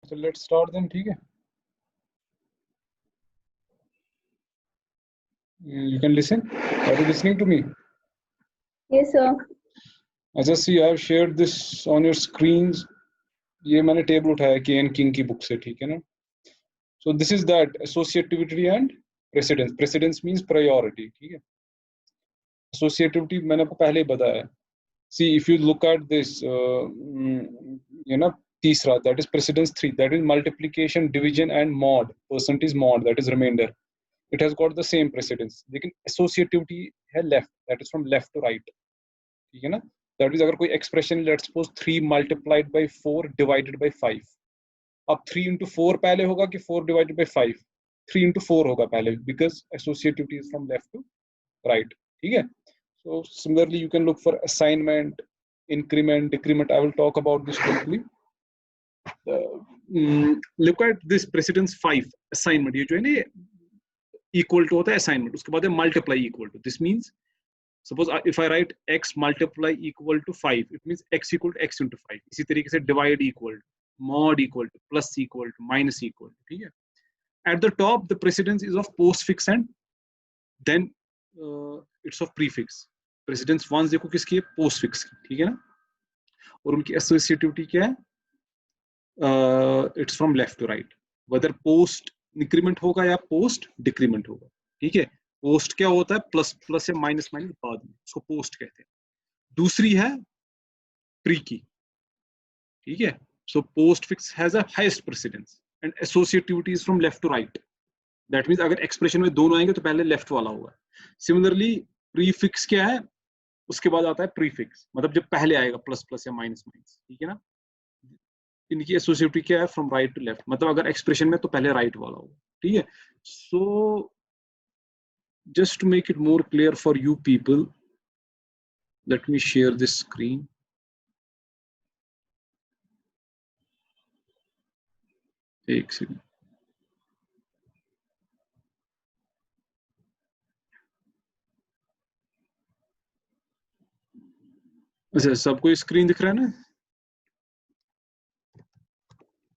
So let's start then, ठीक है? You can listen. Are you listening to me? Yes, sir. As I see, I have shared this on your screens. ये मैंने table उठाया केन king की book से, ठीक है ना? So this is that associativity and precedence. Precedence means priority, ठीक है? Associativity मैंने आपको पहले ही बताया. See, if you look at this, तीसरा, that is precedence 3, that is multiplication, division and mod. Percentage mod, that is remainder. It has got the same precedence. लेकिन associativity है left, that is from left to right. ठीक है ना? That is अगर कोई expression, let's suppose 3 multiplied by 4 divided by 5. अब 3 into 4 पहले होगा कि 4 divided by 5? 3 into 4 होगा पहले, because associativity is from left to right. ठीक है? So similarly, you can look for assignment, increment, decrement. I will talk about this quickly. Look at this precedence 5, assignment. ये जो है ना equal to होता है assignment. उसके बाद है multiply equal to. This means, suppose if I write x multiply equal to 5, it means x equal to x into 5. इसी तरीके से divide equal to, mod equal to, plus equal to, minus equal to. ठीक है? At the top, the precedence is of postfix and then it's of prefix. Precedence 1 देखो किसकी है? postfix की, ठीक है ना? और उनकी associativity क्या है? It's from left to right. Whether post increment होगा या post decrement होगा, ठीक है? Post क्या होता है? प्लस प्लस या माइनस माइनस बाद में, उसको post कहते हैं. दूसरी है pre की, ठीक है? So postfix has a highest precedence and associativity is from left to right. That means अगर expression में दोनों आएंगे तो पहले left वाला होगा. Similarly prefix क्या है? उसके बाद आता है prefix, मतलब जब पहले आएगा प्लस प्लस या माइनस माइनस, ठीक है ना? इनकी एसोसिएटिविटी क्या है? फ्रॉम राइट टू लेफ्ट, मतलब अगर एक्सप्रेशन में तो पहले राइट वाला होगा, ठीक है? So just to make it more clear for you people, let me share this screen. एक सेकंड. अच्छा, सबको स्क्रीन दिख रहा है ना?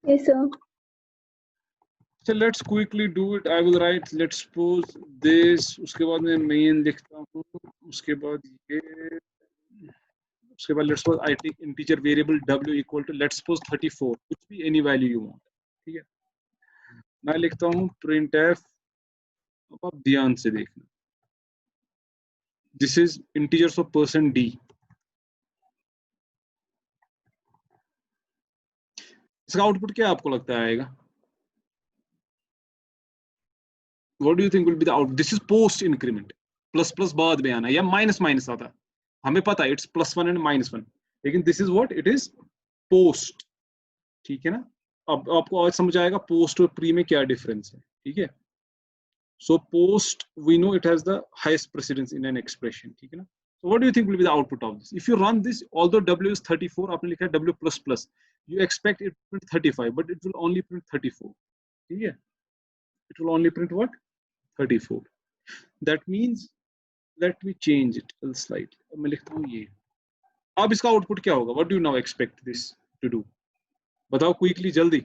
Yes, sir. So let's quickly do it. I will write, let's suppose this, उसके बाद मैं main लिखता हूँ, उसके बाद ये, उसके बाद let's suppose I take integer variable w equal to, let's suppose 34, कुछ भी any value you want, ठीक है? मैं लिखता हूँ printf, अब आप ध्यान से देखना, this is integers of percent d. इसका आउटपुट क्या आपको लगता है आएगा? What do you think will be the output? This is post increment. Plus plus बाद में आना या माइनस माइनस आता, हमें पता है इट्स +1 एंड -1, लेकिन this is what it is, post, ठीक है ना? अब आपको आज समझ आएगा पोस्ट और प्री में क्या डिफरेंस है, ठीक है? So post we know it has the highest precedence in an expression, ठीक है ना? So what do you think will be the output of this? If you run this, although w is 34, आपने लिखा है w++, you expect it to print 35, but it will only print 34. ठीक है? It will only print what? 34. That means, let me change it slightly. मैं लिखता हूँ ये. अब इसका आउटपुट क्या होगा? What do you now expect this to do? बताओ क्विकली, जल्दी.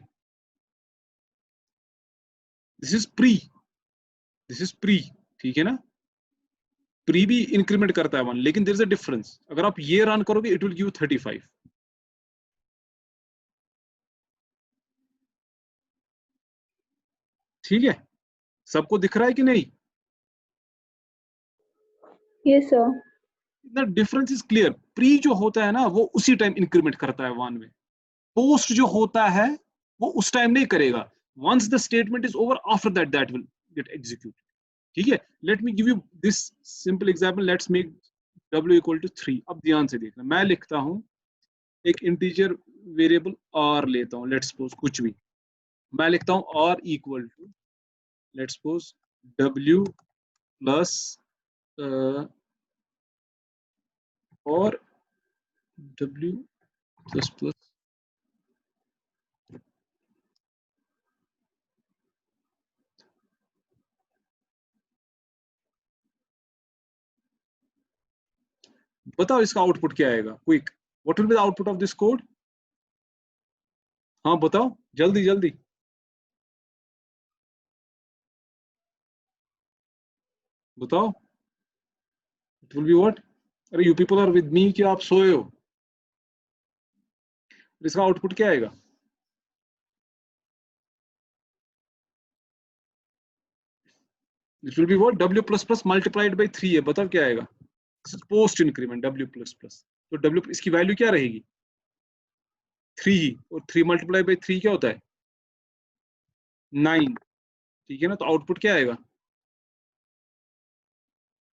This is pre. This is pre. ठीक है ना? प्री भी इंक्रीमेंट करता है 1, लेकिन देयर इज अ डिफरेंस. अगर आप ये रन करोगे इट विल गिव 35. ठीक है? सबको दिख रहा है कि नहीं? Yes, sir. The difference is clear. Pre जो होता है ना वो उसी टाइम इंक्रीमेंट करता है 1 में. पोस्ट जो होता है वो उस टाइम नहीं करेगा. Once the statement is over, after that that will get executed. ठीक है? Let me give you this simple example. Let's make w equal to 3. अब ध्यान से देखना, मैं लिखता हूं एक इंटीजर वेरिएबल r लेता हूं, लेट्स सपोज कुछ भी. मैं लिखता हूं r equal to, let's suppose w plus और w प्लस प्लस बताओ इसका आउटपुट क्या आएगा? Quick, what will be the output of this code? हाँ बताओ जल्दी जल्दी। बताओ इट विल बी व्हाट। अरे you people are with me कि आप सोए हो? इसका आउटपुट क्या आएगा? It will be what, W plus plus multiplied by 3 है, बताओ क्या आएगा? Post increment W plus plus, तो डब्ल्यू इसकी वैल्यू क्या रहेगी? 3, और 3 मल्टीप्लाई बाई 3 क्या होता है? 9। ठीक है ना, तो आउटपुट क्या आएगा?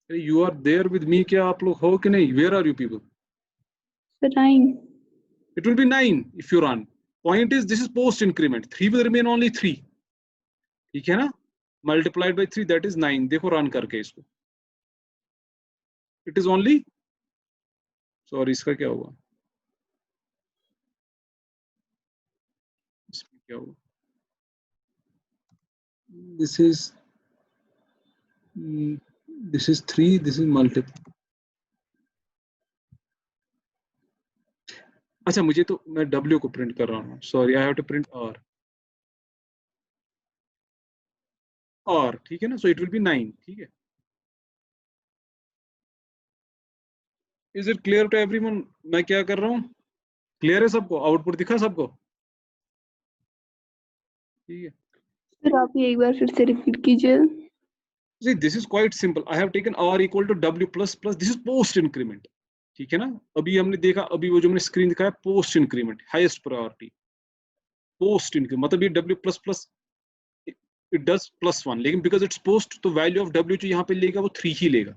You are there with me क्या आप लोग हो कि नहीं? Where are you people? So 9. It will be 9 if you run. Point is, this is post increment. 3 will remain only 3. ठीक है ना? Multiplied by 3, that is 9. देखो run करके इसको. It is only, sorry इसका क्या हुआ? इसमें क्या हुआ? This is 3. This is multiple. अच्छा मुझे तो, मैं W को प्रिंट कर रहा हूँ. Sorry, I have to print R. R ठीक है ना? So it will be 9. ठीक है? Is it clear to everyone? मैं क्या कर रहा हूँ? Clear है सबको? आउटपुट दिखा सबको? ठीक है? सर आप ये एक बार फिर से रिपीट कीजिए। See, this is quite simple. I have taken R equal to W plus plus. This is post increment. ठीक है ना? अभी हमने देखा, अभी वो जो मैंने स्क्रीन दिखाया post increment, highest priority post increment, मतलब ये W plus plus it does +1, लेकिन बिकॉज इट्स पोस्ट तो वैल्यू ऑफ W जो यहाँ पे लेगा वो 3 ही लेगा।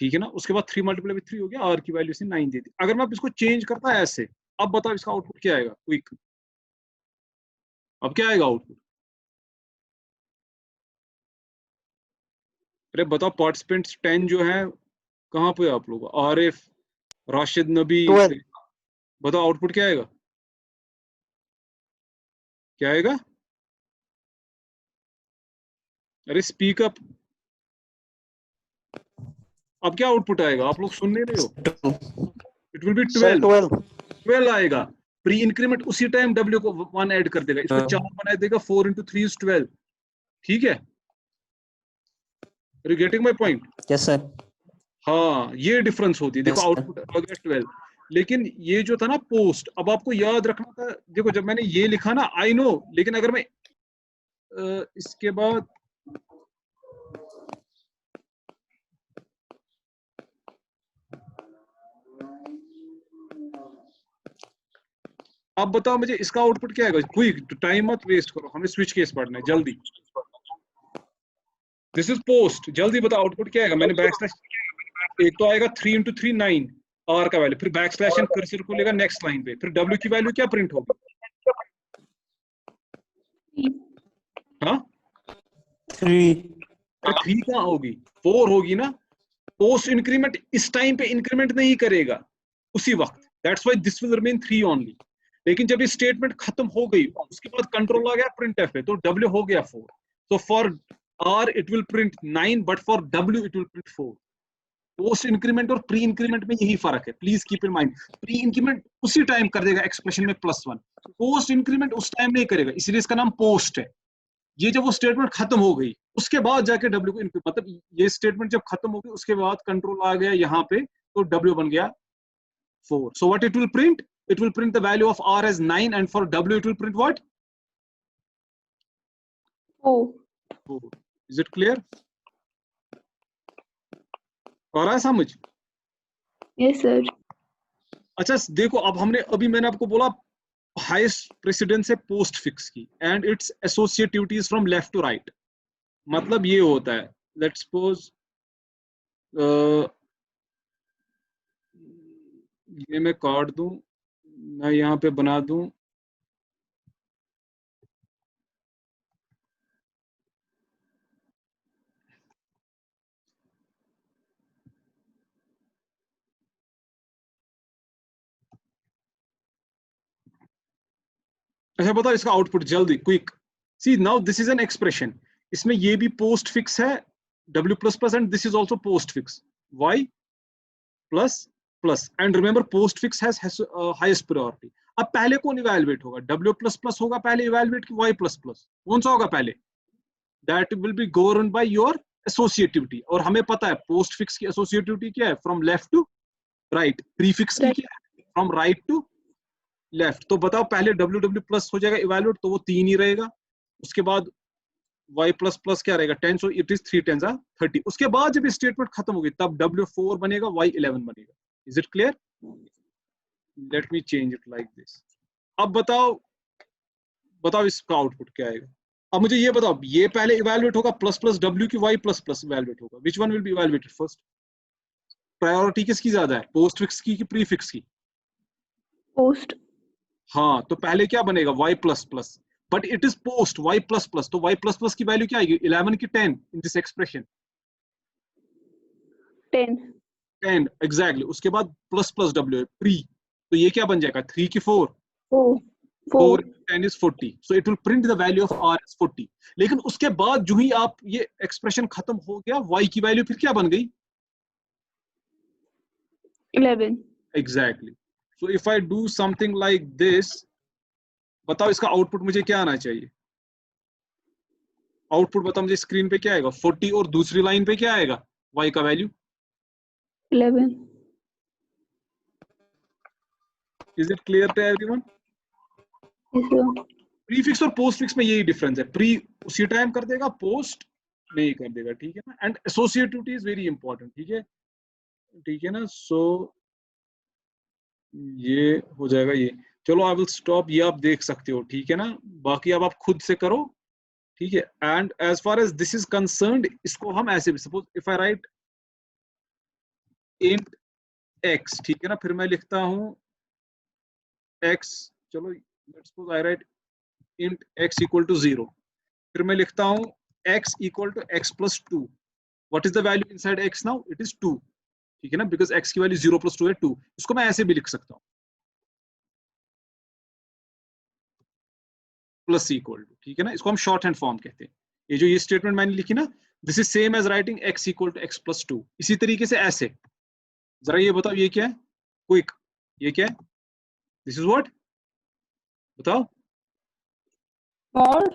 ठीक है ना? उसके बाद 3 मल्टीप्लाई बाई 3 हो गया, R की वैल्यू से 9 दे दी। अगर मैं अब इसको चेंज करता है ऐसे, अब बताओ इसका आउटपुट क्या आएगा? क्विक, अब क्या आएगा आउटपुट? अरे बताओ, पार्टिसिपेंट्स 10 जो है कहाँ पे आप लोग? आरिफ, राशिद नबी, 12। बताओ आउटपुट क्या आएगा? क्या आएगा? अरे स्पीक अप। अब क्या आउटपुट आएगा? आप लोग सुन नहीं रहे हो? It will B 12। 12 आएगा। प्री इंक्रीमेंट उसी टाइम W को 1 ऐड कर देगा, इसको 4 बना देगा, 4 into 3 is 12। ठीक है? Are you getting my point? Yes sir. हाँ, ये डिफरेंस होती है। देखो Yes, आउटपुट आ गया 12, लेकिन ये जो था ना पोस्ट, अब आपको याद रखना था। देखो जब मैंने ये लिखा ना, आई नो, लेकिन अगर मैं इसके बाद आप बताओ मुझे इसका आउटपुट क्या आएगा? क्विक, टाइम मत वेस्ट करो, हमें स्विच केस पढ़ना है, जल्दी। दिस इज पोस्ट, जल्दी बताओ आउटपुट क्या आएगा? मैंने बैकस्लैश, एक तो आएगा 3 into 3 9 R का वैल्यू, फिर बैकस्लैश एंड कर्सर को लेगा नेक्स्ट लाइन पे, फिर W की वैल्यू क्या प्रिंट होगी? हाँ 3। अरे 3 कहाँ होगी? 4 होगी ना। पोस्ट इंक्रीमेंट इस टाइम पे इंक्रीमेंट नहीं करेगा उसी वक्त, that's why this will remain 3 only. लेकिन जब ये स्टेटमेंट खत्म हो गई, उसके बाद कंट्रोल आ गया प्रिंट एफ पे, तो W हो गया 4। तो for R it will print 9, but for W it will print 4। Post increment और प्री इंक्रीमेंट में यही फर्क है, please keep in mind. Pre increment उसी टाइम कर देगा एक्सप्रेशन में +1, पोस्ट इंक्रीमेंट उस टाइम नहीं करेगा, इसलिए इसका नाम पोस्ट है। ये जब वो स्टेटमेंट खत्म हो गई, उसके बाद जाके W को, मतलब ये स्टेटमेंट जब खत्म हो गई उसके बाद कंट्रोल आ गया यहाँ पे, तो W बन गया 4। So what it will print? It will print the value of R as 9, and for W it will print what? 4. Is it clear? आ रहा है समझ? Yes sir. अच्छा देखो, अब हमने, अभी मैंने आपको बोला हाईएस्ट प्रेसिडेंस है पोस्ट फिक्स की, and its associativities from left to right. मतलब ये होता है, लेट्स सपोज ये मैं काट दूं, मैं यहाँ पे बना दूं, अच्छा बताओ इसका आउटपुट जल्दी, quick. See now this is an expression, इसमें ये भी पोस्ट फिक्स है W plus plus, and this is also postfix Y plus plus, and remember postfix has highest priority. अब पहले कौन इवेलुएट होगा? W प्लस प्लस होगा पहले इवेलुएट की Y प्लस प्लस? कौन सा होगा पहले? That will be govern by your associativity, और हमें पता है पोस्ट फिक्स की एसोसिएटिविटी क्या है? From left to right. Prefix की क्या है? From right to left. तो बताओ पहले W प्लस हो जाएगा इवेलुएट, तो वो 3 ही रहेगा। उसके बाद y प्लस प्लस क्या रहेगा? 10, सो इट इज 3 10 30। उसके बाद जब स्टेटमेंट खत्म होगी तब W4 बनेगा, Y11 बनेगा। Is it clear? Let me change it like this. अब बताओ इसका आउटपुट क्या आएगा? अब मुझे ये बताओ, ये पहले इवेलुएट होगा प्लस प्लस W की, Y प्लस प्लस इवेलुएट होगा। Which one will be evaluated first? Priority किसकी ज्यादा है, पोस्ट फिक्स की कि प्री फिक्स की? पोस्ट। हाँ, तो पहले क्या बनेगा? Y plus plus, but it is post Y plus plus, तो Y प्लस प्लस की वैल्यू क्या आएगी? 11 की 10 इन दिस एक्सप्रेशन? 10। 10 एग्जैक्टली। उसके बाद प्लस प्लस W है प्री, तो ये क्या बन जाएगा? 3 की 4, 4 10 is 40, so it will print the value of R as 40। लेकिन उसके बाद जो ही आप ये एक्सप्रेशन खत्म हो गया, Y की वैल्यू फिर क्या बन गई? 11। Exactly. So if I do something like this, बताओ इसका आउटपुट मुझे क्या आना चाहिए? आउटपुट बताओ मुझे स्क्रीन पे क्या आएगा? 40, और दूसरी लाइन पे क्या आएगा? Y का value 11। Is it clear to everyone? Yes, sir. Prefix और पोस्ट फिक्स में यही डिफरेंस है, प्री उसी टाइम कर देगा, पोस्ट नहीं कर देगा, ठीक है ना? And associativity is very important, ठीक है? ठीक है ना? सो ये हो जाएगा ये। चलो आई विल स्टॉप, ये आप देख सकते हो, ठीक है ना? बाकी अब आप खुद से करो, ठीक है? And as far as this is concerned, इसको हम ऐसे भी, suppose if I write int x, ठीक है ना? फिर मैं लिखता हूं x, चलो let's suppose I write int x equal to 0, फिर मैं लिखता हूं x equal to x plus 2। What is the value inside x now? It is 2, ठीक है ना? बिकॉज x की वैल्यू 0 प्लस 2 है 2। इसको मैं ऐसे भी लिख सकता हूं, प्लस इक्वल टू, ठीक है ना? इसको हम शॉर्ट हैंड फॉर्म कहते हैं। ये जो ये स्टेटमेंट मैंने लिखी ना, this is same as writing x equal to x plus 2। इसी तरीके से ऐसे, जरा ये बताओ ये क्या है? क्विक, ये क्या है? This is what? बताओ। और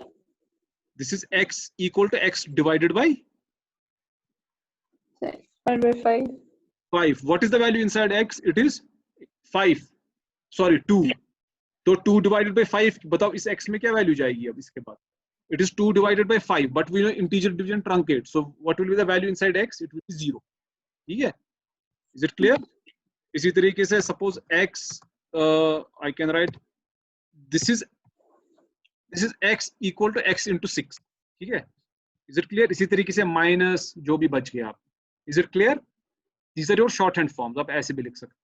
this is x equal to x divided by 5/5। 5। What is the value inside x? It is 5, sorry 2। तो 2 डिवाइडेड बाय 5, बताओ इस x में क्या वैल्यू जाएगी अब इसके बाद? It is 2 divided by 5, but we know integer division truncate, so what will be the value inside x? It will be 0, ठीक है? Is it clear? इसी तरीके से suppose x, I can write this is x equal to x into 6, ठीक है? Is it clear? इसी तरीके से माइनस जो भी बच गया आप, is it clear? These are your short hand forms, आप ऐसे भी लिख सकते हैं।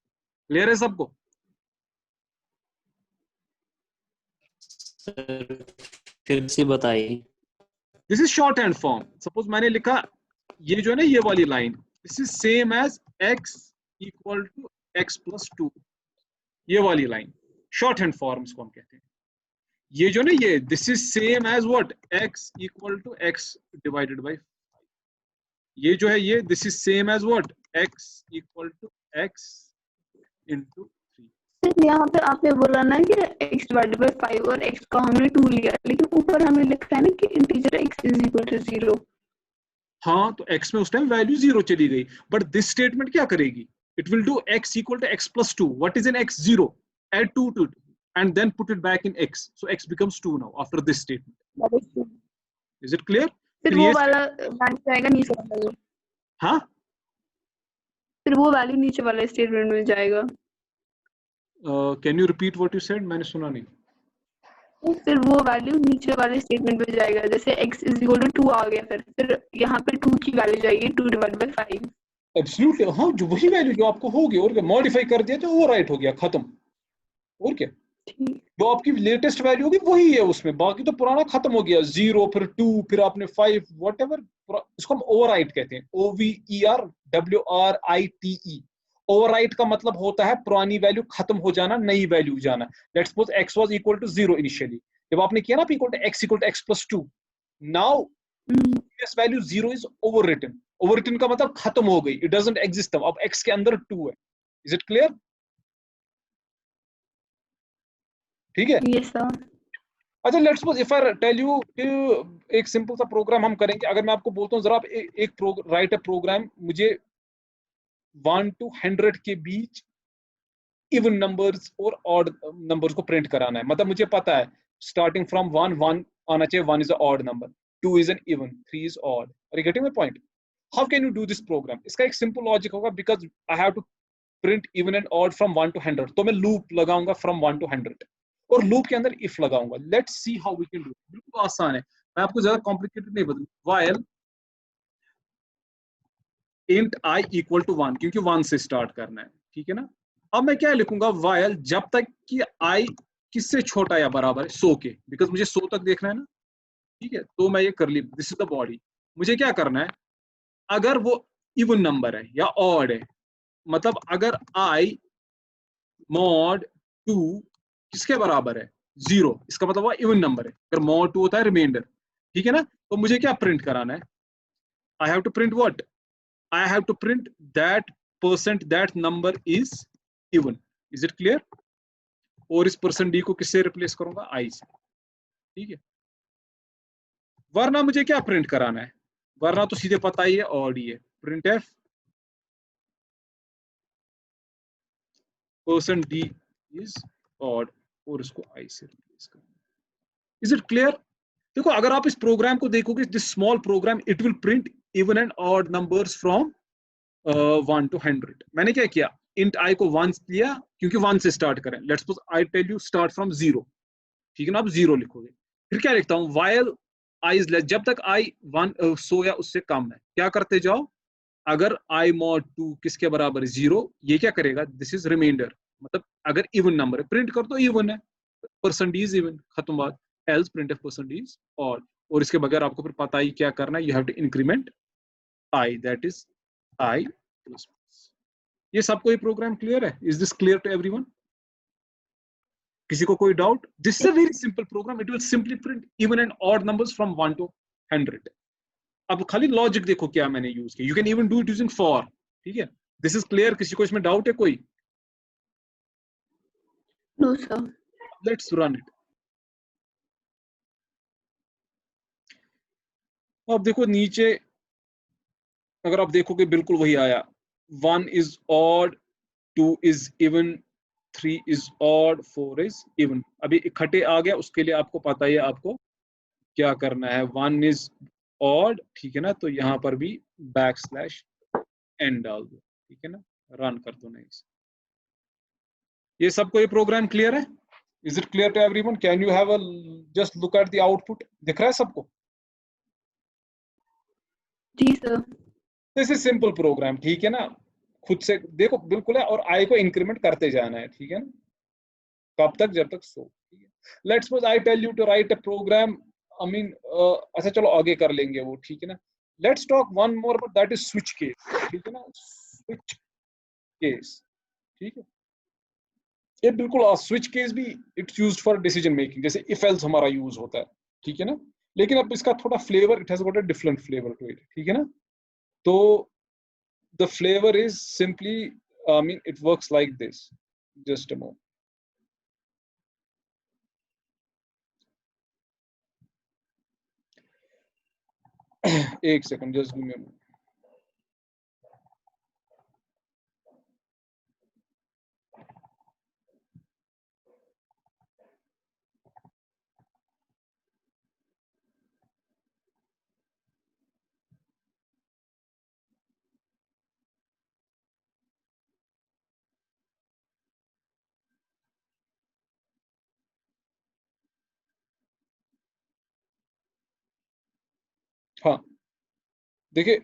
क्लियर है सबको? फिर से बताइए। This is shorthand form. Suppose मैंने लिखा ये जो है ना, ये वाली line, this is same as x equal to x plus 2, ये वाली लाइन शॉर्ट हैंड फॉर्म इसको हम कहते हैं। ये जो ना, ये this is same as what? x equal to x divided by 5। ये जो है ये, this is same as what? x equal to x into 3। यहाँ पे आपने बोला ना कि x डिवाइडेड बाय 5 और x का हमने 2 लिया, लेकिन ऊपर हमें लिखा है ना कि integer x is equal to 0। हाँ, तो x में उस टाइम वैल्यू 0 चली गई, बट दिस स्टेटमेंट क्या करेगी? It will do x equal to x plus 2। What is in x? 0। Add 2 to it and then put it back in x, so x becomes 2 now after this statement। is it clear? फिर वो वाला value जाएगा नीचे वाला। हाँ, फिर वो value नीचे वाले स्टेटमेंट में जाएगा। Can you repeat what you said? मैंने सुना नहीं। फिर वो वैल्यू नीचे वाले स्टेटमेंट में जाएगा, जैसे x इज इक्वल टू 2 आ गया, फिर यहाँ पे 2 की वैल्यू जाएगी 2 डिवाइड बाय 5। एब्सोल्युटली, हाँ, जो वही वैल्यू जो आपको होगी, और क्या मॉडिफाई कर दिया तो वो राइट हो गया, खत्म। और क्या, जो आपकी लेटेस्ट वैल्यू होगी वही है उसमें, बाकी तो पुराना खत्म हो गया। 0, फिर 2, फिर आपने 5, व्हाटएवर। इसको हम ओवरराइट कहते हैं, OVERWRITE। ओवरराइट का मतलब होता है पुरानी वैल्यू खत्म हो जाना, नई वैल्यू जाना। Let's suppose x was equal to 0 initially, जब आपने किया ना x equal to x plus 2, now this value 0 is overwritten. Overwritten का मतलब खत्म हो गई, इट डजंट एग्जिस्ट, अब x के अंदर 2 है। Is it clear? ठीक है। Yes, sir. अच्छा let's suppose if I tell you एक सिंपल सा प्रोग्राम हम करेंगे। अगर मैं आपको बोलता हूँ जरा आप एक राइट अ प्रोग्राम, मुझे 1 to 100 के बीच इवन नंबर्स और ऑड नंबर्स को प्रिंट कराना है। मतलब मुझे पता है स्टार्टिंग फ्रॉम 1 आना चाहिए, 1 is a odd number, 2 is an even, 3 is odd. Are you getting my point? How can you do this program? इसका एक सिंपल लॉजिक होगा, because I have to print even and odd from 1 to 100, तो मैं loop लगाऊंगा from 1 to 100 और loop के अंदर if लगाऊंगा। Let's see how we can do. बिल्कुल आसान है, मैं आपको ज्यादा कॉम्प्लिकेटेड नहीं बताऊंगा। While int i equal to 1, क्योंकि 1 से स्टार्ट करना है, ठीक है ना। अब मैं क्या लिखूंगा, व्हाइल जब तक कि आई किससे छोटा या बराबर है 100 के, बिकॉज मुझे 100 तक देखना है ना, ठीक है। तो मैं ये कर ली, दिस इज द बॉडी। मुझे क्या करना है, अगर वो इवन नंबर है या ऑड है, मतलब अगर आई मॉड 2 किसके बराबर है 0, इसका मतलब वो इवन नंबर है। अगर मॉड 2 होता है रिमाइंडर, ठीक है ना। तो मुझे क्या प्रिंट कराना है, I have to print what, I have to print that percent that number is even. Is it clear? और इस परसेंट डी को किससे रिप्लेस करूंगा, आई से, ठीक है। वरना मुझे क्या प्रिंट कराना है, वरना तो सीधे पता ही है ऑड ही है। Printf percent d is odd और इसको आई से रिप्लेस करना। Is it clear? देखो अगर आप इस प्रोग्राम को देखोगे, this small program, it will print even and odd numbers from 1 to 100। मैंने क्या किया, इंट आई को 1 लिया, क्योंकि 1 से स्टार्ट करें। Let's suppose I tell you start from 0, ठीक है ना। आप 0 लिखोगे, फिर क्या लिखता हूँ, व्हाइल आई इज लेस, जब तक आई 100 या उससे कम है, क्या करते जाओ। अगर आई मॉड 2 किसके बराबर है 0, ये क्या करेगा, दिस इज रिमाइंडर, मतलब अगर इवन नंबर है प्रिंट कर दो इवन है, परसेंट इज इवन, खत्म बात। Else print F percent is odd. और इसके बगैर आपको फिर पता ही क्या करना है, you have to increment i, that is i plus. ये सबको ये प्रोग्राम क्लियर है? Is this clear to everyone? किसी को कोई doubt? This is a very simple program, it will simply print even and odd numbers from 1 to 100। अब खाली logic देखो क्या मैंने यूज किया, you can even do it using for, ठीक है। This is clear? किसी को इसमें डाउट है कोई? No, sir. Let's run it. अब देखो नीचे, अगर आप देखोगे बिल्कुल वही आया, 1 is odd, 2 is even, 3 is odd, 4 is even. अभी इकट्ठे आ गया, उसके लिए आपको पता ही है आपको क्या करना है। 1 इज ऑड, ठीक है ना, तो यहाँ पर भी बैक स्लैश एन डाल दो, ठीक है ना। रन कर दो नहीं। ये सबको ये प्रोग्राम क्लियर है? Is it clear to everyone? Can you have a just look at the output? दिख रहा है सबको? जी sir. This is simple program, ठीक है ना। खुद से देखो बिल्कुल है, और आई को इंक्रीमेंट करते जाना है, ठीक है ना। कब तक, जब तक 100, ठीक है। Let's suppose I tell you to write a program, I mean अच्छा चलो आगे कर लेंगे वो, ठीक है ना। Let's talk one more about, that is switch case, ठीक है ना। स्विच केस, ठीक है। ये बिल्कुल स्विच केस भी it's used for decision making, जैसे इफ एल्स हमारा यूज होता है, ठीक है ना। लेकिन अब इसका थोड़ा flavour, it has got a different flavour to it, ठीक है ना। तो the flavour is simply, I mean it works like this. Just a moment, एक second, just give me a moment. हाँ देखिए,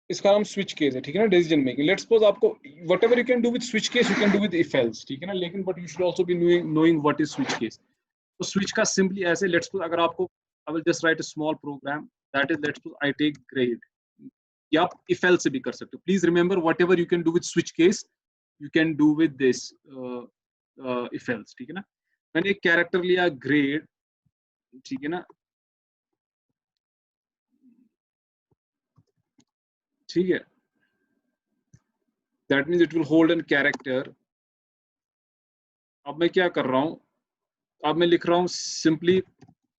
इसका नाम स्विच केस है, ठीक है ना, डिसीजन मेकिंग। लेट्स सपोज आपको whatever you can do with switch case, you can do with if else, ठीक है ना। लेकिन but you should also be knowing what is switch case. तो स्विच का सिंपली ऐसे, लेट्स सपोज अगर आपको, I will just write a small program, that is let's suppose I take grade, या आप इफ एल्स से भी कर सकते हो। Please remember, what ever you can do with switch case, you can do with this if else, ठीक है ना। मैंने एक कैरेक्टर लिया ग्रेड, ठीक है ना, ठीक है। That means it will hold N character. अब मैं क्या कर रहा हूं, अब मैं लिख रहा हूं सिंपली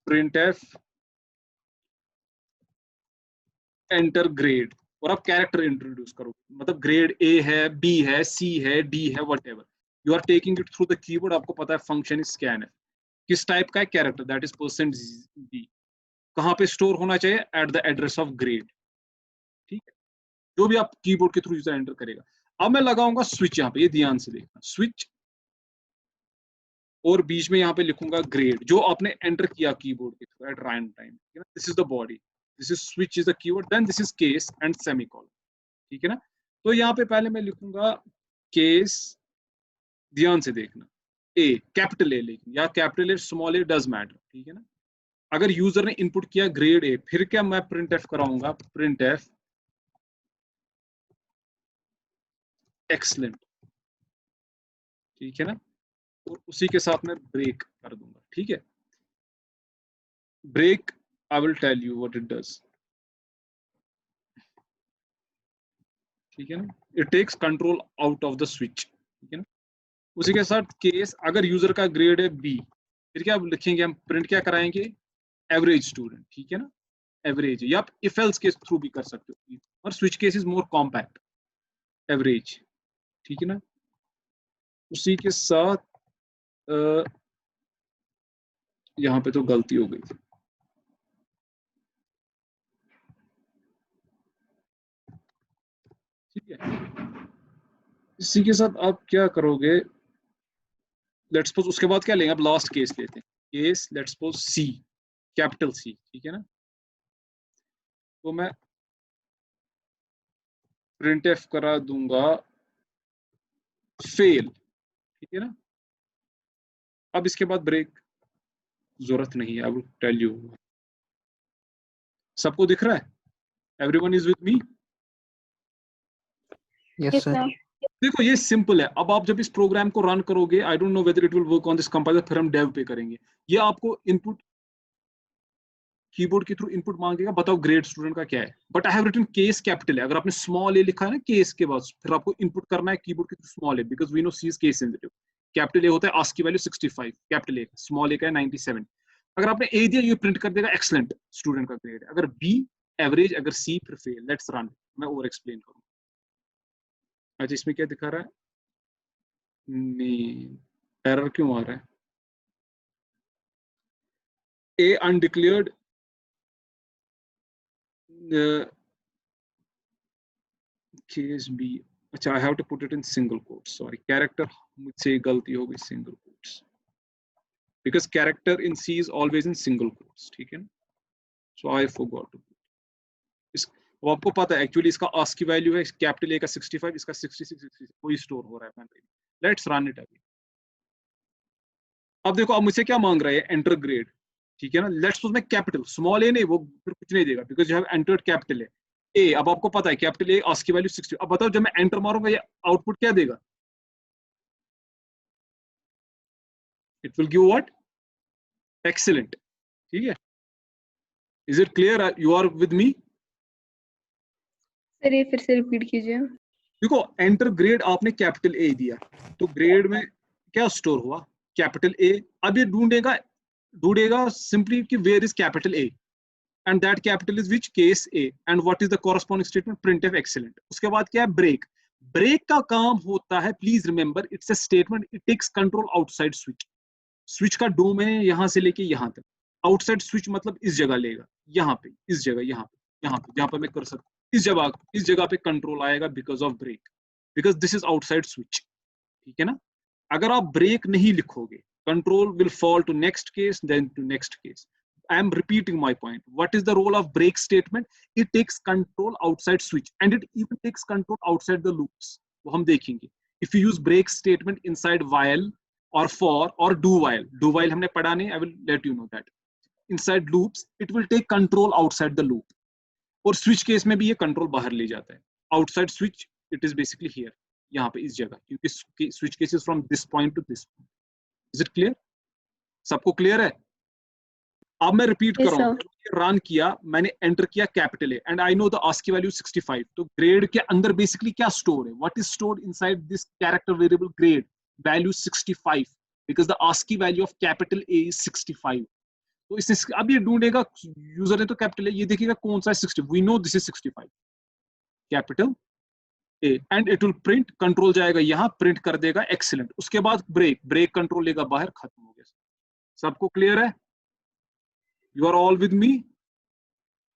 printf एंटर ग्रेड, और आप कैरेक्टर इंट्रोड्यूस करो, मतलब ग्रेड ए है, बी है, सी है, डी है, whatever you are taking it through the keyboard. आपको पता है फंक्शन इज स्कैन है, किस टाइप का है कैरेक्टर, दैट इज %b, कहां पे स्टोर होना चाहिए, at the address of grade. ठीक है, जो भी आप कीबोर्ड के थ्रू यूजर एंटर करेगा। अब मैं लगाऊंगा स्विच, यहाँ पे ये ध्यान से देखना, स्विच, और बीच में यहाँ पे लिखूंगा ग्रेड, जो आपने एंटर किया कीबोर्ड के through at random time. This is the body, this is switch is the keyword, then this is case and semicolon. ठीक है ना, तो यहाँ पे पहले मैं लिखूंगा केस, ध्यान से देखना, ए कैपिटल ए, लेकिन या capital A small A does matter. ठीक है ना, अगर यूजर ने इनपुट किया ग्रेड ए, फिर क्या मैं प्रिंट एफ कराऊंगा, प्रिंट एफ एक्सलेंट। ठीक है ना, और उसी के साथ मैं ब्रेक कर दूंगा। ठीक है, break I will tell you what it does. ठीक है ना, it takes control out of the switch. ठीक है ना, उसी के साथ केस, अगर यूजर का ग्रेड है बी, फिर क्या लिखेंगे हम, प्रिंट क्या कराएंगे, एवरेज स्टूडेंट। ठीक है ना, एवरेज, या आप इफ एल्स के थ्रू भी कर सकते हो, और switch case is more compact, average. ठीक है ना, उसी के साथ यहाँ पे तो गलती हो गई थी। ठीक है, इसी के साथ आप क्या करोगे, लेट्स सपोज, उसके बाद क्या लेंगे, अब लास्ट केस लेते हैं, case let's suppose C, capital C. ठीक है ना, तो मैं प्रिंट एफ करा दूंगा फेल। ठीक है ना, अब इसके बाद ब्रेक जरूरत नहीं है, आई विल टेल यू। सबको दिख रहा है, everyone is with me? Yes sir. देखो ये सिंपल है। अब आप जब इस प्रोग्राम को रन करोगे, I don't know whether it will work on this compiler, फिर हम डेव पे करेंगे। ये आपको इनपुट कीबोर्ड के थ्रू इनपुट मांगेगा, बताओ ग्रेड स्टूडेंट का क्या है, but I have written case capital है। अगर आपने स्मॉल ए लिखा है ना केस के बाद, फिर आपको इनपुट करना है कीबोर्ड के through small A, because we know C is case sensitive. Capital A होता है आस्क की value 65, capital A, small A का है 97। अगर आपने ए दिया, ये प्रिंट कर देगा एक्सलेंट स्टूडेंट का ग्रेड, अगर बी एवरेज, अगर सी फिर फेल। लेट्स रन, मैं ओवर एक्सप्लेन करूँ। अच्छा, इसमें क्या दिखा रहा है, नहीं एरर क्यों आ रहा है, ए अनडिक्लेयर्ड, केस बी, अच्छा I have to put it in single quotes, sorry character, मुझसे गलती हो गई, single quotes, because character in C is always in single quotes. ठीक है ना, so I forgot to put इस। अब आपको पता है एक्चुअली इसका आस्क की वैल्यू है कैपिटल ए का 65, इसका 66 वही स्टोर हो रहा है मेमोरी में। Let's run it again. अब देखो, अब मुझसे क्या मांग रहा है, एंटर ग्रेड। ठीक है ना, लेट्स सपोज मैं कैपिटल, स्मॉल ए नहीं, वो फिर कुछ नहीं देगा, because you have entered capital A. अब आपको पता है कैपिटल ए आस्क की वैल्यू 60। अब बताओ जब मैं एंटर मारूंगा, ये आउटपुट क्या देगा, it will give what, excellent. ठीक है, is it clear, you are with me? Sir ये फिर से रिपीट कीजिए। देखो, एंटर ग्रेड आपने कैपिटल ए दिया, तो ग्रेड में क्या स्टोर हुआ, कैपिटल ए। अब ये ढूंढेगा सिंपली कि where is capital A, and that capital is which, case A, and what is the corresponding statement, printf excellent. उसके बाद क्या है, ब्रेक। ब्रेक का काम होता है, please remember, it's a statement, it takes control outside switch. Switch का domain है यहां से लेके यहां तक, आउटसाइड स्विच मतलब इस जगह लेगा, यहाँ पे, इस जगह, यहाँ पे जहां पर मैं कर सकता, इस जगह पे कंट्रोल आएगा, because of break, because this is outside switch. ठीक है ना, अगर आप ब्रेक नहीं लिखोगे, control will fall to next case, then to next case. I am repeating my point. What is the role of break statement? It takes control outside switch, and it even takes control outside the loops. वो हम देखेंगे. If you use break statement inside while or for or do while हमने पढ़ा नहीं, I will let you know that. Inside loops, it will take control outside the loop. और switch case में भी ये control बाहर ले जाता है. Outside switch, it is basically here. यहाँ पे इस जगह, क्योंकि switch case is from this point to this point. Is it clear? सबको clear है? अब मैं रिपीट कर रहा हूँ, रन किया, मैंने एंटर किया capital A, and I know the ask की वैल्यू 65। तो ग्रेड के अंदर बेसिकली क्या स्टोर है, what is stored inside this character variable grade, value 65, because the ASCII value of capital A is 65. तो इसने अब ये ढूंढेगा यूजर ने तो कैपिटल ए, ये देखेगा कौन सा है 60, we know this is 65 capital A and it will print, control जाएगा यहाँ प्रिंट कर देगा एक्सीलेंट, उसके बाद ब्रेक, ब्रेक कंट्रोल लेगा बाहर, खत्म हो गया। सबको क्लियर है? You are all with me?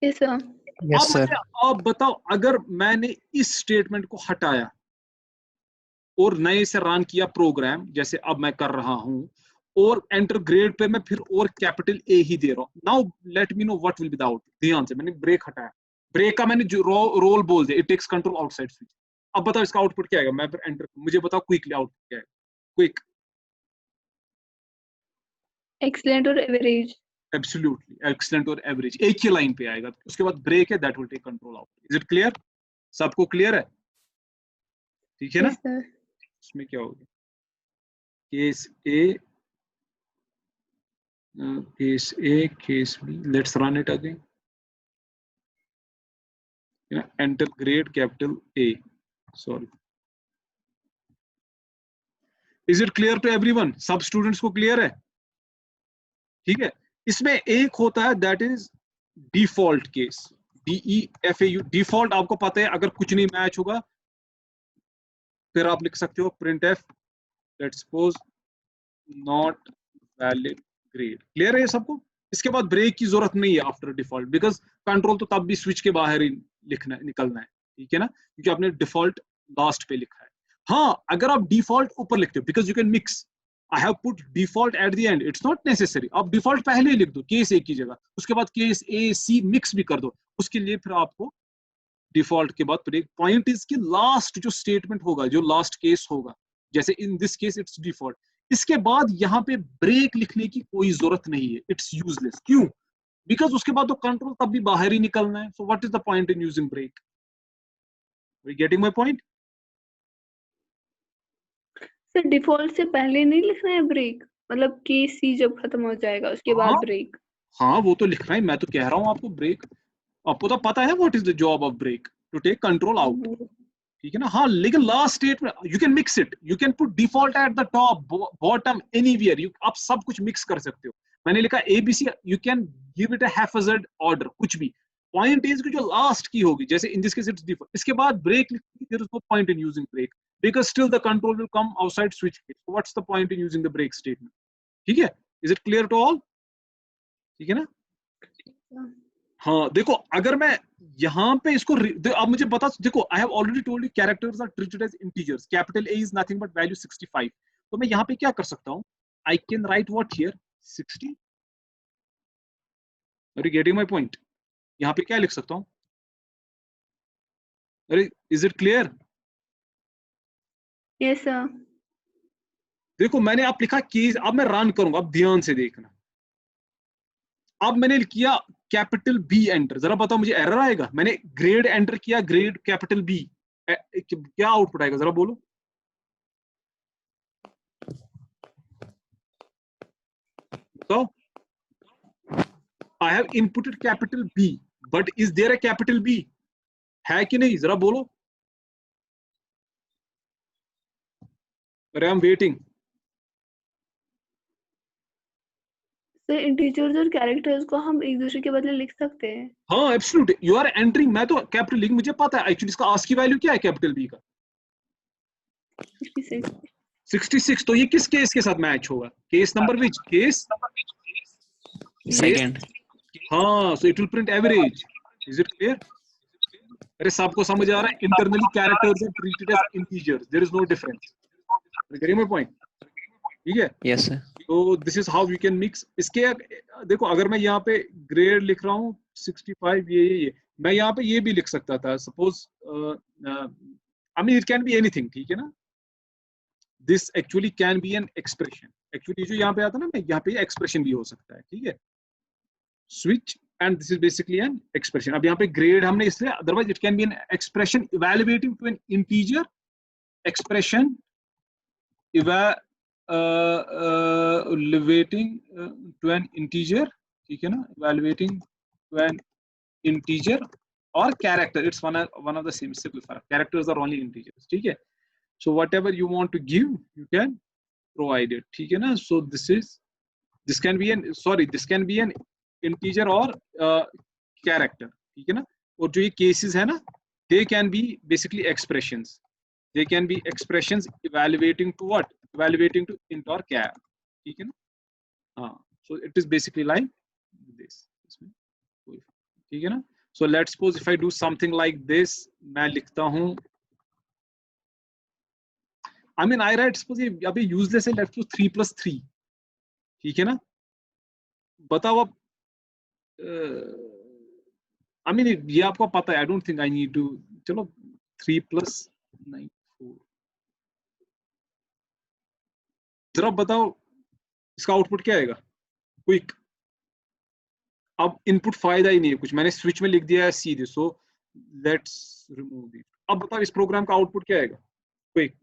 Yes sir. Yes sir. अब बताओ अगर मैंने इस स्टेटमेंट को हटाया और नए से रन किया प्रोग्राम जैसे अब मैं कर रहा हूं और एंटर ग्रेड पे मैं फिर और कैपिटल ए ही दे रहा हूं, now let me know what will be the output. ध्यान से, मैंने ब्रेक हटाया, ब्रेक का मैंने जो रोल बोल दिया, it takes control outside switch. अब बताओ इसका आउटपुट क्या आएगा, मैं फिर एंटर, मुझे बताओ क्विकली आउटपुट क्या है, क्विक। एक्सीलेंट और एवरेज। एब्सोल्युटली एक्सीलेंट और एवरेज एक ही लाइन पे आएगा, उसके बाद ब्रेक है, that will take control out. Is it clear? सबको क्लियर है? ठीक है ना? Yes sir. इसमें क्या होगा, case A, case A, case B, let's run it again, enter grade capital A, sorry. Is it clear to everyone? सब students को क्लियर है? ठीक है। इसमें एक होता है that is default case, DEFAU, default आपको पता है अगर कुछ नहीं मैच होगा फिर आप लिख सकते हो printf let's suppose not valid grade. Clear है ये सबको? इसके बाद ब्रेक की जरूरत नहीं है आफ्टर डिफॉल्ट, बिकॉज कंट्रोल तो तब भी स्विच के बाहर ही लिखना निकलना है, ठीक है ना, क्योंकि आपने डिफॉल्ट लास्ट पे लिखा है। हाँ, अगर आप डिफॉल्ट ऊपर लिखते हो because you can mix, I have put default at the end, it's not necessary, आप डिफॉल्ट पहले ही लिख दो केस ए की जगह, उसके बाद केस ए सी मिक्स भी कर दो, उसके लिए फिर आपको डिफॉल्ट के बाद ब्रेक। पॉइंट इज कि लास्ट जो स्टेटमेंट होगा, जो लास्ट केस होगा, जैसे in this case it's default, इसके बाद यहाँ पे ब्रेक लिखने की कोई जरूरत नहीं है, इट्स यूजलेस। क्यों? बिकॉज उसके बाद तो कंट्रोल तब भी बाहर ही निकलना है, so what is the point in using break? Are you getting my point? Sir default से पहले नहीं लिखना है ब्रेक, मतलब केस सी जब खत्म हो जाएगा उसके बाद हाँ, ब्रेक। हाँ वो तो लिखना है, मैं तो कह रहा हूँ आपको ब्रेक, आपको तो पता है what is the job of break, to take control out, ठीक है ना। हाँ, लेकिन last statement you can mix it, you can put default at the top, bottom, anywhere, you आप सब कुछ मिक्स कर सकते हो। मैंने लिखा ABC, you can give it a haphazard order, कुछ भी। पॉइंट इज कि जो लास्ट की होगी, जैसे in this case it's default, इसके बाद ब्रेक लिखी, there is no point in using break because still the control will come outside switch case. So what's the point in using the break statement? ठीक है? Is it clear to all? ठीक है ना? हाँ, देखो अगर मैं यहाँ पे इसको अब मुझे बता, देखो I have already told you characters are treated as integers. Capital A is nothing but value 65. तो मैं यहाँ पे क्या कर सकता हूँ? I can write what here? 60. Are you getting my point? यहाँ पे क्या लिख सकता हूँ? अरे, is it clear? Yes sir. देखो मैंने आप लिखा केस, अब मैं रन करूंगा, अब ध्यान से देखना। अब मैंने किया कैपिटल बी एंटर, जरा बताओ मुझे एरर आएगा? मैंने ग्रेड एंटर किया, ग्रेड कैपिटल बी, क्या आउटपुट आएगा जरा बोलो? तो I have inputted capital B, but is there a capital B? है कि नहीं, जरा बोलो। अरे I am waiting. Sir integers और कैरेक्टर्स को हम एक दूसरे के बदले लिख सकते हैं। हाँ एब्सोल्युटली, यू आर एंटरिंग, मैं तो कैपिटल लिख, मुझे पता है एक्चुअली इसका आस्की वैल्यू क्या है कैपिटल बी का, 66। तो ये किस केस के साथ मैच होगा? Case number which? Case second. हाँ, so it will print average. Is it clear? अरे सबको समझ आ रहा है? Internally characters are treated as integers, there is no difference. Getting my point? ठीक है? Yes sir. तो this is how we can mix. इसके देखो अगर मैं यहाँ पे ग्रेड लिख रहा हूँ 65, ये मैं यहाँ पे ये भी लिख सकता था, suppose I mean it can be anything, ठीक है ना। This actually can be an expression, actually जो यहाँ पे आता है ना, मैं यहाँ पे एक्सप्रेशन भी हो सकता है, ठीक है। Switch and this is basically an expression. अब यहाँ पे ग्रेड हमने इसलिए, otherwise it can be an expression evaluating to an integer, expression evaluating to an integer, ठीक है ना, evaluating to an integer or character, it's one of the same, simple characters are only integers, ठीक है। So whatever you want to give, you can provided, ठीक है ना. So this can be an integer or character, ठीक है ना. और जो ये cases है ना, they can be basically expressions. They can be expressions evaluating to what? Evaluating to int or char, ठीक है ना. हाँ, so it is basically like this, इसमें ठीक है ना. So let's suppose if I do something like this, मैं लिखता हूँ, I mean I write suppose ये अभी useless है, let's do 3 plus 3, ठीक है ना. बताओ अब, I mean ये आपको पता है, I don't think I need to, चलो 3 plus 9 4, जरा बताओ इसका आउटपुट क्या आएगा, क्विक. अब इनपुट फायदा ही नहीं है कुछ, मैंने स्विच में लिख दिया है सीधे. So let's remove it. अब बताओ इस प्रोग्राम का आउटपुट क्या आएगा, quick.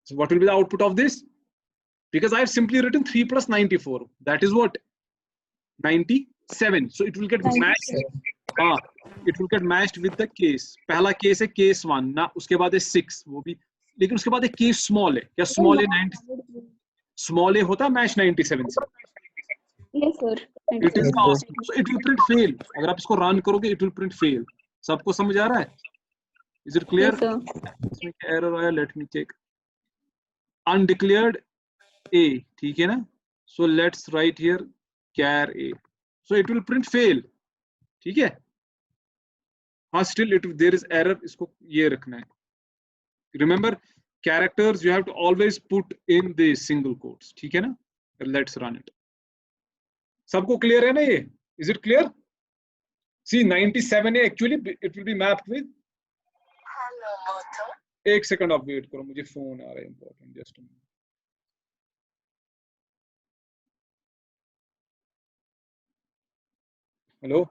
So what will be the output of this? Because I have simply written 3 plus 94. That is what? 97. So it will get matched. It will get matched with the case. पहला case है case 1 ना, उसके बाद है 6 वो भी, लेकिन उसके बाद है case small है. क्या small है? 90. Small a होता है match 97 से. Yes sir. It is awesome. So it will print fail. अगर आप इसको run करोगे it will print fail. सबको समझ आ रहा है? Is it clear? Yes sir. इसमें क्या error आया? Let me check. Undeclared a, ठीक है ना. So let's write here char a. So it will print fail, ठीक है. हाँ, still there is error, इसको ये रखना है. Remember characters you have to always put in the single quotes, ठीक है ना. Let's run it. सबको clear है ना ये? Is it clear? See 97 है actually, it will be mapped with. एक सेकंड आप वेट करो, मुझे फोन आ रहा है इंपॉर्टेंट, जस्ट. हेलो.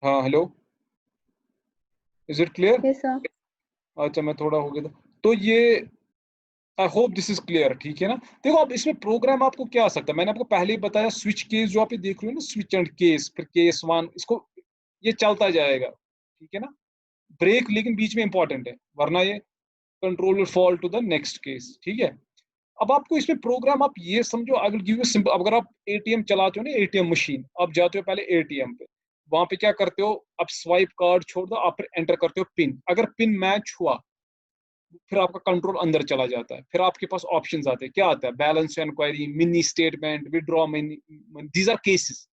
हाँ hello. Is it clear? Yes sir. अच्छा मैं थोड़ा हो गया था. तो ये I hope this is clear, ठीक है ना। देखो अब इसमें प्रोग्राम आपको क्या आ सकता है, मैंने आपको पहले ही बताया स्विच केस जो आप ये देख रहे हो ना, स्विच एंड केस, फिर केस वन, इसको ये चलता जाएगा, ठीक है ना। ब्रेक लेकिन बीच में इंपॉर्टेंट है, वरना ये control will fall to the next case, ठीक है। अब आपको इसमें प्रोग्राम आप ये समझो, अगर गिव यू सिंपल, अगर आप एटीएम चलाते हो ना, एटीएम मशीन, आप जाते हो पहले एटीएम पे, वहां पे क्या करते हो, आप स्वाइप कार्ड छोड़ दो, आप एंटर करते हो पिन, अगर पिन मैच हुआ फिर आपका कंट्रोल अंदर चला जाता है, फिर आपके पास ऑप्शंस आते हैं, क्या आता है, balance inquiry, mini statement, withdraw money, these are cases,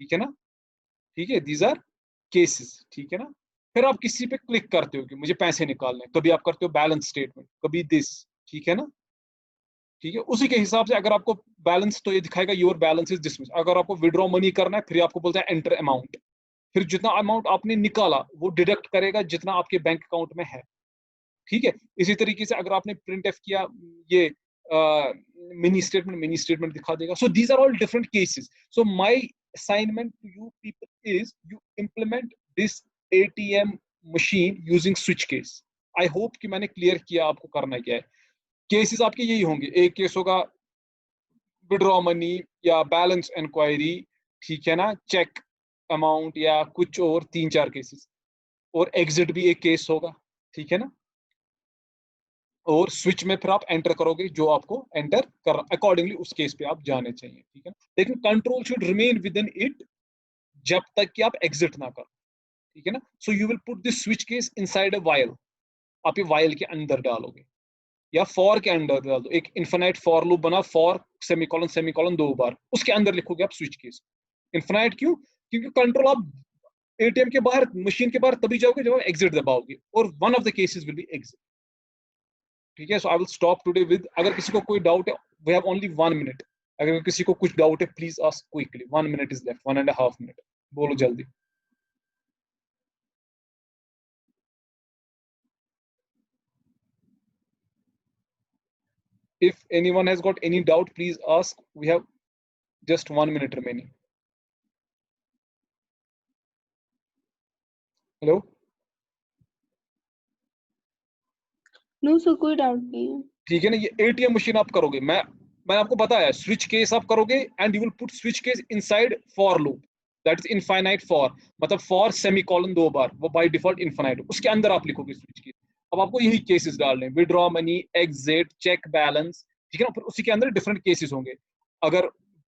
ठीक है ना, ठीक है, दीज आर केसेस, ठीक है ना। फिर आप किसी पे क्लिक करते हो कि मुझे पैसे निकालने, कभी आप करते हो बैलेंस स्टेटमेंट, कभी दिस, ठीक है ना, ठीक है। उसी के हिसाब से अगर आपको बैलेंस, तो ये दिखाएगा योर बैलेंस इज डिसमिस, अगर आपको विड्रॉ मनी करना है फिर आपको बोलता है एंटर अमाउंट, फिर जितना अमाउंट आपने निकाला वो डिडक्ट करेगा जितना आपके बैंक अकाउंट में है, ठीक है। इसी तरीके से अगर आपने प्रिंट एफ किया ये मिनी स्टेटमेंट दिखा देगा। So these are all different cases. So my assignment to you people is you implement this ATM machine using switch case. I hope कि मैंने क्लियर किया आपको करना क्या है। केसेस आपके यही होंगे, एक केस होगा विड्रॉ मनी या बैलेंस इंक्वायरी, ठीक है ना, चेक अमाउंट या कुछ और, 3-4 केसेस, और एग्जिट भी एक केस होगा, ठीक है ना। और स्विच में फिर आप एंटर करोगे जो आपको एंटर कर, अकॉर्डिंगली उस केस पे आप जाने चाहिए, ठीक है ना। लेकिन control should remain with in it जब तक कि आप एग्जिट ना करो, ठीक है ना। So you will put this switch case inside a while, आप ये वाइल के अंदर डालोगे या फॉर के अंदर डाल दो, एक इन्फिनाइट फॉर लूप बना, फॉर सेमीकोलन 2 बार, उसके अंदर लिखोगे आप स्विच केस। इन्फिनाइट क्यों, क्योंकि कंट्रोल आप एटीएम के बाहर, मशीन के बाहर तभी जाओगे जब आप एग्जिट दबाओगे, और one of the cases will be exit, ठीक है। So I will stop today with, अगर किसी को कोई डाउट है, वी हैव ओनली 1 मिनट, अगर किसी को कुछ डाउट है please ask quickly, 1 minute is left, 1.5 minute, बोलो जल्दी। If anyone has got any doubt, please ask. We have just 1 minute remaining. Hello? No sir, कोई डाउट नहीं है। ठीक है ना, ये एटीएम मशीन आप करोगे, मैंने आपको बताया स्विच केस आप करोगे, and you will put switch case inside for loop, that is infinite for, मतलब फॉर सेमीकोलन 2 बार, वो बाय डिफॉल्ट इनफाइनाइट, उसके अंदर आप लिखोगे स्विच केस। अब आपको यही केसेस डालने, withdraw money, exit, check balance, ठीक है ना। फिर उसी के अंदर डिफरेंट केसेस होंगे, अगर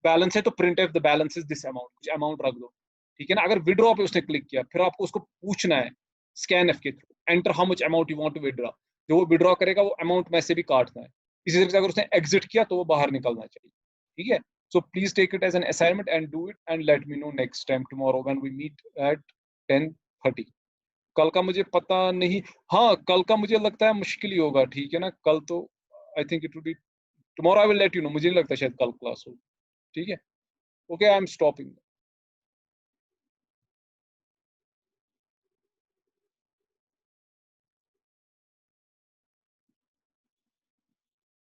बैलेंस है तो print F the balance is this amount, कुछ अमाउंट रख दो, ठीक है ना। अगर विड्रॉ पे उसने क्लिक किया, फिर आपको उसको पूछना है स्कैन एफ के थ्रू, enter how much amount you want to withdraw, जो वो विड्रॉ करेगा वो अमाउंट में से भी काटना है। इसी तरह से अगर उसने एग्जिट किया तो वो बाहर निकलना चाहिए, ठीक है। So please take it as an assignment and do it, and let me know next time tomorrow when we meet at 10:30। कल का मुझे पता नहीं, हाँ कल का मुझे लगता है मुश्किल ही होगा, ठीक है ना। कल तो I think it will be tomorrow, I will let you know, मुझे नहीं लगता शायद कल क्लास हो, ठीक है। Okay, I am stopping.